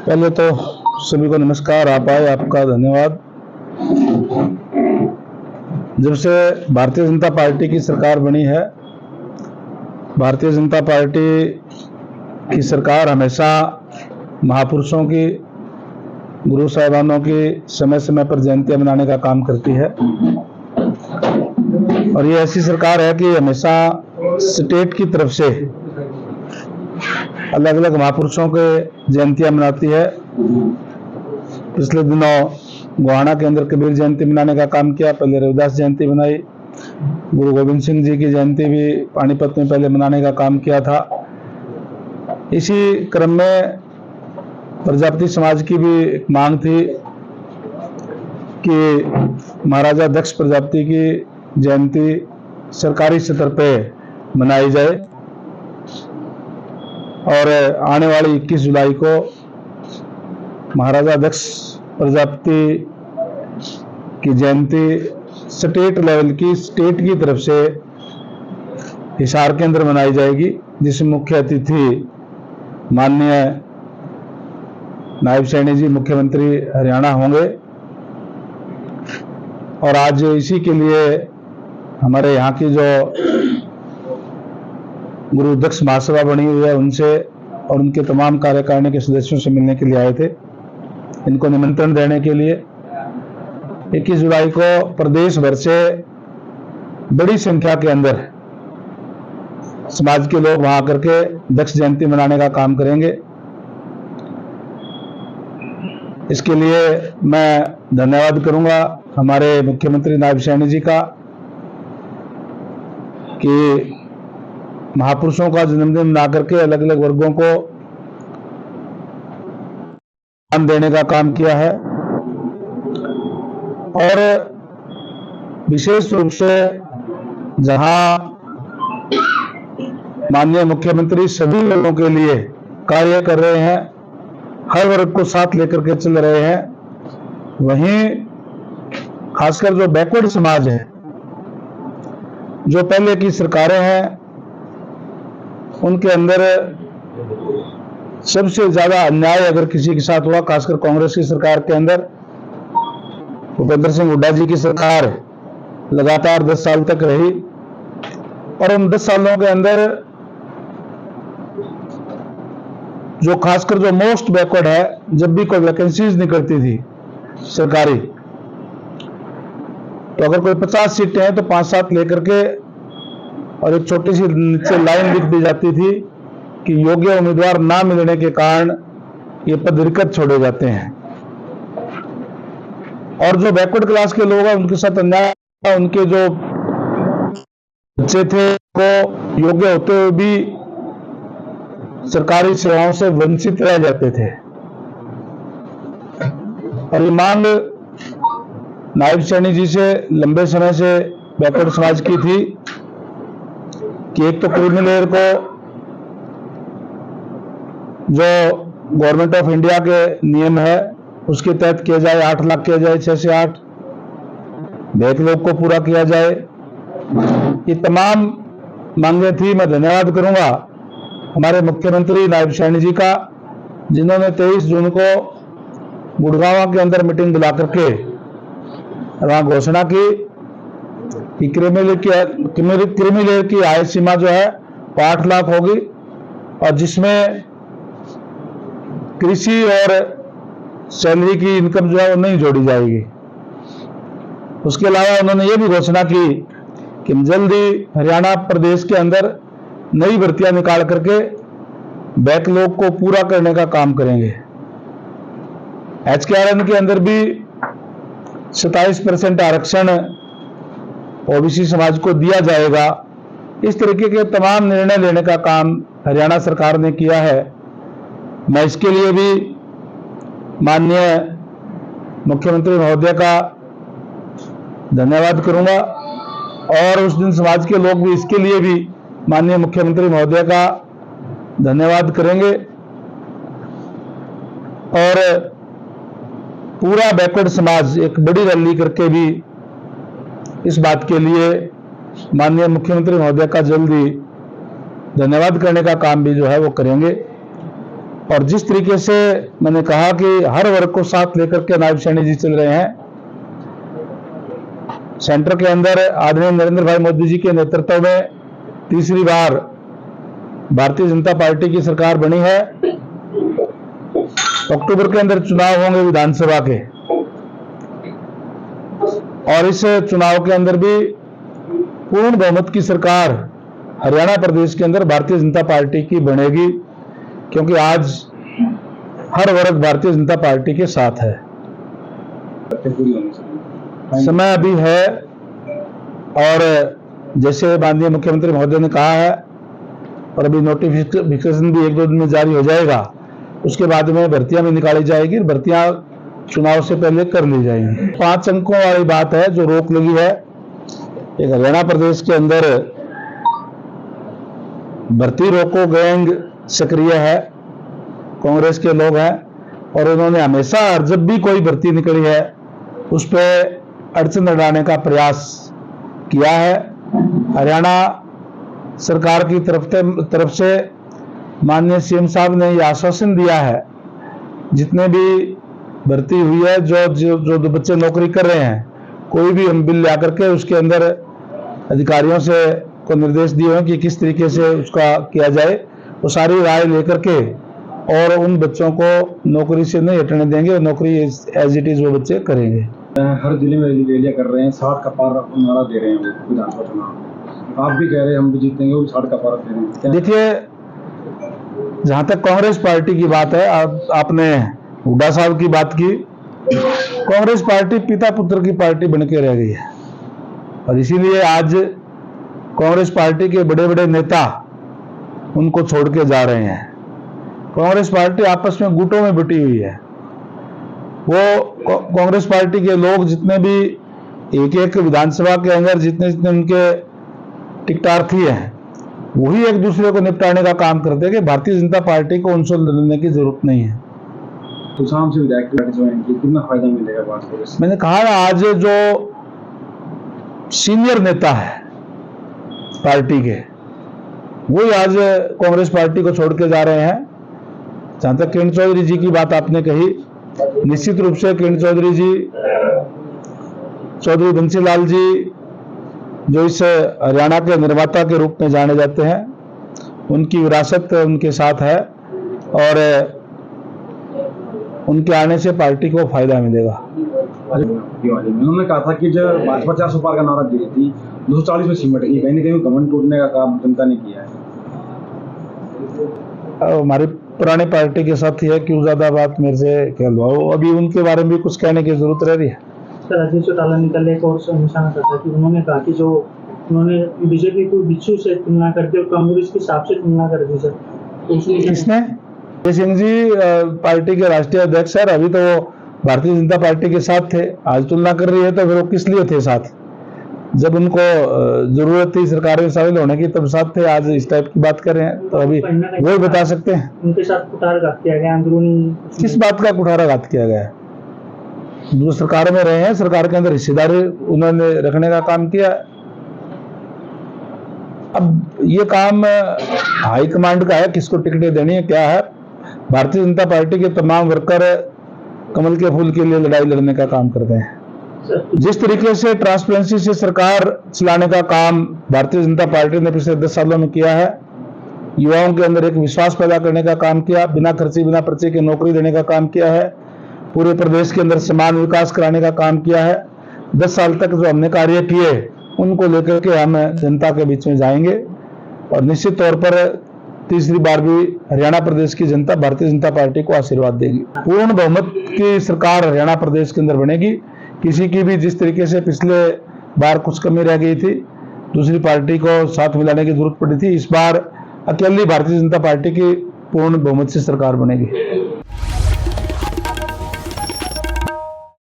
पहले तो सभी को नमस्कार। आप आए, आपका धन्यवाद। जब से भारतीय जनता पार्टी की सरकार बनी है, भारतीय जनता पार्टी की सरकार हमेशा महापुरुषों की, गुरु साहिबानों की समय समय पर जयंतियां मनाने का काम करती है। और ये ऐसी सरकार है कि हमेशा स्टेट की तरफ से अलग अलग महापुरुषों के जयंतियां मनाती है। पिछले दिनों गोहाना के अंदर कबीर जयंती मनाने का काम किया। पहले रविदास जयंती मनाई। गुरु गोविंद सिंह जी की जयंती भी पानीपत में पहले मनाने का काम किया था। इसी क्रम में प्रजापति समाज की भी एक मांग थी कि महाराजा दक्ष प्रजापति की जयंती सरकारी स्तर पे मनाई जाए और आने वाली 21 जुलाई को महाराजा दक्ष प्रजापति की जयंती स्टेट लेवल की, स्टेट की तरफ से हिसार के अंदर मनाई जाएगी, जिसमें मुख्य अतिथि माननीय नायब सैनी जी, मुख्यमंत्री हरियाणा होंगे। और आज इसी के लिए हमारे यहाँ की जो गुरु दक्ष महासभा बनी हुई है, उनसे और उनके तमाम कार्यकारिणी के सदस्यों से मिलने के लिए आए थे। इनको निमंत्रण देने के लिए 21 जुलाई को प्रदेश भर से बड़ी संख्या के अंदर समाज के लोग वहां आकर के दक्ष जयंती मनाने का काम करेंगे। इसके लिए मैं धन्यवाद करूंगा हमारे मुख्यमंत्री नायब सैनी जी का कि महापुरुषों का जन्मदिन मना करके अलग अलग वर्गों को दान देने का काम किया है। और विशेष रूप से जहां माननीय मुख्यमंत्री सभी लोगों के लिए कार्य कर रहे हैं, हर वर्ग को साथ लेकर के चल रहे हैं, वहीं खासकर जो बैकवर्ड समाज है, जो पहले की सरकारें हैं, उनके अंदर सबसे ज्यादा अन्याय अगर किसी के साथ हुआ, खासकर कांग्रेस की सरकार के अंदर, भूपेंद्र सिंह हुड्डा जी की सरकार लगातार 10 साल तक रही। और उन 10 सालों के अंदर जो खासकर जो मोस्ट बैकवर्ड है, जब भी कोई वैकेंसीज निकलती थी सरकारी, तो अगर कोई 50 सीटें हैं तो 5-7 लेकर के और एक छोटी सी नीचे लाइन लिख दी जाती थी कि योग्य उम्मीदवार ना मिलने के कारण ये पद रिक्त छोड़े जाते हैं। और जो बैकवर्ड क्लास के लोग हैं उनके साथ अन्याय, उनके जो बच्चे थे को योग्य होते हुए भी सरकारी सेवाओं से वंचित रह जाते थे। और ये मांग नायब सैनी जी से लंबे समय से बैकवर्ड समाज की थी कि एक तो क्रीमी लेयर को जो गवर्नमेंट ऑफ इंडिया के नियम है उसके तहत किया जाए, 8 लाख किया जाए, 6 से 8 बैकलॉग को पूरा किया जाए। ये तमाम मांगे थी। मैं धन्यवाद करूंगा हमारे मुख्यमंत्री नायब सैनी जी का, जिन्होंने 23 जून को गुड़गांव के अंदर मीटिंग बुला करके वहां घोषणा की कि क्रीमी लेयर की आय सीमा जो है वो 8 लाख होगी, और जिसमें कृषि और सैलरी की इनकम जो है वो नहीं जोड़ी जाएगी। उसके अलावा उन्होंने ये भी घोषणा की कि जल्द ही हरियाणा प्रदेश के अंदर नई भर्तियां निकाल करके बैकलॉग को पूरा करने का काम करेंगे। HKRN के अंदर भी 27% आरक्षण ओबीसी समाज को दिया जाएगा। इस तरीके के तमाम निर्णय लेने का काम हरियाणा सरकार ने किया है। मैं इसके लिए भी माननीय मुख्यमंत्री महोदय का धन्यवाद करूंगा, और उस दिन समाज के लोग भी इसके लिए भी माननीय मुख्यमंत्री महोदय का धन्यवाद करेंगे। और पूरा बैकवर्ड समाज एक बड़ी रैली करके भी इस बात के लिए माननीय मुख्यमंत्री महोदय का जल्दी धन्यवाद करने का काम भी जो है वो करेंगे। और जिस तरीके से मैंने कहा कि हर वर्ग को साथ लेकर के नायब सैनी जी चल रहे हैं, सेंटर के अंदर आदरणीय नरेंद्र भाई मोदी जी के नेतृत्व में तीसरी बार भारतीय जनता पार्टी की सरकार बनी है। अक्टूबर के अंदर चुनाव होंगे विधानसभा के, और इस चुनाव के अंदर भी पूर्ण बहुमत की सरकार हरियाणा प्रदेश के अंदर भारतीय जनता पार्टी की बनेगी, क्योंकि आज हर वर्ग भारतीय जनता पार्टी के साथ है। समय अभी है, और जैसे माननीय मुख्यमंत्री महोदय ने कहा है, और अभी नोटिफिकेशन भी 1-2 दिन में जारी हो जाएगा, उसके बाद में भर्तियां भी निकाली जाएगी। भर्तियां चुनाव से पहले कर ली जाएंगी। 5 अंकों वाली बात है जो रोक लगी है। एक हरियाणा प्रदेश के अंदर भर्ती रोको गैंग सक्रिय है, कांग्रेस के लोग हैं, और उन्होंने हमेशा जब भी कोई भर्ती निकली है उस पर अड़चन डालने का प्रयास किया है। हरियाणा सरकार की तरफ से माननीय सीएम साहब ने यह आश्वासन दिया है, जितने भी भर्ती हुई है, जो बच्चे नौकरी कर रहे हैं, कोई भी हम बिल ला करके उसके अंदर अधिकारियों से को निर्देश दिए हैं कि किस तरीके से उसका किया जाए, वो सारी राय लेकर के और उन बच्चों को नौकरी से नहीं हटने देंगे, और नौकरी एज इट इज वो बच्चे करेंगे। हर जिले में रैलियां कर रहे हैं, 60 का पार नारा दे रहे हैं वो विधानसभा चुनाव। आप भी कह रहे हैं हम भी जीतेंगे, वो 60 का पार दे रहे हैं। देखिए, जहां तक कांग्रेस पार्टी की बात है, आपने हुड्डा साहब की बात की। कांग्रेस पार्टी पिता पुत्र की पार्टी बनकर रह गई है, और इसीलिए आज कांग्रेस पार्टी के बड़े बड़े नेता उनको छोड़ के जा रहे हैं। कांग्रेस पार्टी आपस में गुटों में बटी हुई है। वो कांग्रेस पार्टी के लोग जितने भी एक विधानसभा के अंदर जितने उनके टिकटार्थी हैं, वही एक दूसरे को निपटाने का काम करते हैं कि भारतीय जनता पार्टी को उनसे लड़ने की जरूरत नहीं है। तो शाम से विधायक ज्वाइन की कितना फायदा मिलेगा बात को? मैंने कहा आज जो सीनियर नेता है पार्टी के, वही आज कांग्रेस पार्टी को छोड़ के जा रहे हैं। जहां तक किरण चौधरी जी की बात आपने कही, निश्चित रूप से किरण चौधरी जी, चौधरी बंसीलाल जी, जो इस हरियाणा के निर्माता के रूप में जाने जाते हैं, उनकी विरासत उनके साथ है, और उनके आने से पार्टी को फायदा मिलेगा। उन्होंने कहा था कि जब भाजपा 400 पार का नारा दी थी, 240 में सिमट गई, कहीं न कहीं घमंड टूटने का काम जनता ने किया है। हमारी पुरानी पार्टी के साथ ही है, क्यों ज्यादा बात मेरे से कहलवाओ। अभी उनके बारे में भी कुछ कहने की जरूरत रह रही है? सर, अजीत चौटाला ने कल एक और निशाना करता कि उन्होंने कहा कि जो उन्होंने बीजेपी को बिच्छू से तुलना कर दी और कांग्रेस के हिसाब से तुलना कर दी। सर, तो किसने? सिंह जी पार्टी के राष्ट्रीय अध्यक्ष सर, अभी तो वो भारतीय जनता पार्टी के साथ थे, आज तुलना कर रही है तो फिर वो किस लिए थे साथ? जब उनको जरूरत थी सरकार में शामिल होने की तब साथ थे, आज इस टाइप की बात कर रहे हैं, तो अभी वो बता सकते हैं। उनके साथ कुठाराघात किया गया, अंदरूनी। किस बात का कुठाराघात किया गया? जो सरकार में रहे हैं, सरकार के अंदर हिस्सेदारी उन्होंने रखने का काम किया। अब ये काम हाईकमांड का है, किसको टिकटें देनी है, क्या है। भारतीय जनता पार्टी के तमाम वर्कर कमल के फूल के लिए लड़ाई लड़ने का काम करते हैं। जिस तरीके से ट्रांसपेरेंसी से सरकार चलाने का काम भारतीय जनता पार्टी ने पिछले 10 सालों में किया है, युवाओं के अंदर एक विश्वास पैदा करने का काम किया, बिना खर्ची बिना पर्ची के नौकरी देने का काम किया है, पूरे प्रदेश के अंदर समान विकास कराने का काम किया है। 10 साल तक जो हमने कार्य किए उनको लेकर के हम जनता के बीच में जाएंगे, और निश्चित तौर पर तीसरी बार भी हरियाणा प्रदेश की जनता भारतीय जनता पार्टी को आशीर्वाद देगी। पूर्ण बहुमत की सरकार हरियाणा प्रदेश के अंदर बनेगी। किसी की भी जिस तरीके से पिछले बार कुछ कमी रह गई थी, दूसरी पार्टी को साथ मिलाने की जरूरत पड़ी थी, इस बार अकेली भारतीय जनता पार्टी की पूर्ण बहुमत से सरकार बनेगी।